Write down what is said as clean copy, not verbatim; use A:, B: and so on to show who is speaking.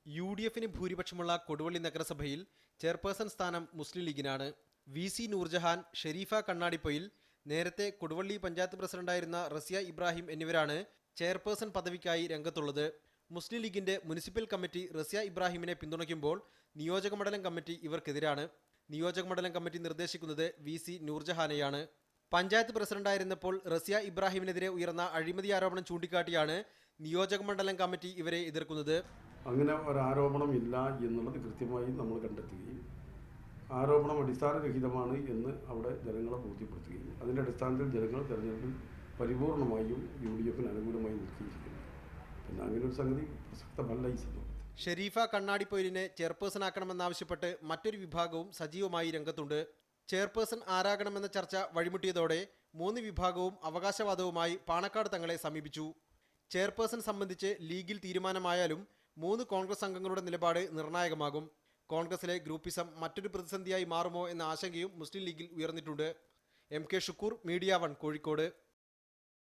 A: UDFിന് ഭൂരിപക്ഷമുള്ള കൊടുവള്ളി നഗരസഭയിൽ ചെയർപേഴ്സൺ സ്ഥാനം മുസ്ലിം ലീഗിനാണ്. VC നൂർജഹാൻ, ഷെരീഫ കണ്ണാടിപ്പൊയിൽ, നേരത്തെ കൊടുവള്ളി പഞ്ചായത്ത് പ്രസിഡന്റായിരുന്ന റസിയ ഇബ്രാഹിം എന്നിവരാണ് ചെയർപേഴ്സൺ പദവിക്കായി രംഗത്തുള്ളത്. മുസ്ലിം ലീഗിന്റെ മുനിസിപ്പൽ കമ്മിറ്റി റസിയ ഇബ്രാഹിമിനെ പിന്തുണയ്ക്കുമ്പോൾ നിയോജകമണ്ഡലം കമ്മിറ്റി ഇവർക്കെതിരാണ്. നിയോജകമണ്ഡലം കമ്മിറ്റി നിർദ്ദേശിക്കുന്നത് VC നൂർജഹാനെയാണ്. പഞ്ചായത്ത് പ്രസിഡന്റായിരുന്നപ്പോൾ റസിയ ഇബ്രാഹിമിനെതിരെ ഉയർന്ന അഴിമതി ആരോപണം ചൂണ്ടിക്കാട്ടിയാണ് നിയോജകമണ്ഡലം കമ്മിറ്റി ഇവരെ എതിർക്കുന്നത്.
B: അങ്ങനെ ഒരാരോപണം ഇല്ല എന്നുള്ളത് കൃത്യമായി നമ്മൾ കണ്ടെത്തുകയും ആരോപണം അടിസ്ഥാനരഹിതമാണ് എന്ന് അവിടെ ജനങ്ങളെ ബോധ്യപ്പെടുത്തുകയും അതിൻ്റെ അടിസ്ഥാനത്തിൽ ജനങ്ങൾ തെരഞ്ഞെടുപ്പിൽ പരിപൂർണമായും UDFിന് അനുകൂലമായി നിൽക്കുകയും. പിന്നെ അങ്ങനെ ഒരു സംഗതി പ്രസക്തമല്ല ഈ സംഭവത്തിൽ.
A: ഷെരീഫ കണ്ണാടിപ്പൊയിലിനെ ചെയർപേഴ്സണാക്കണമെന്നാവശ്യപ്പെട്ട് മറ്റൊരു വിഭാഗവും സജീവമായി രംഗത്തുണ്ട്. ചെയർപേഴ്സൺ ആരാകണമെന്ന ചർച്ച വഴിമുട്ടിയതോടെ 3 വിഭാഗവും അവകാശവാദവുമായി പാണക്കാട് തങ്ങളെ സമീപിച്ചു. ചെയർപേഴ്സൺ സംബന്ധിച്ച് ലീഗിൽ തീരുമാനമായാലും 3 കോൺഗ്രസ് അംഗങ്ങളുടെ നിലപാട് നിർണായകമാകും. കോൺഗ്രസിലെ ഗ്രൂപ്പിസം മറ്റൊരു പ്രതിസന്ധിയായി മാറുമോ എന്ന ആശങ്കയും മുസ്ലിം ലീഗിൽ ഉയർന്നിട്ടുണ്ട്. MK Shukoor, media 1, Kozhikode.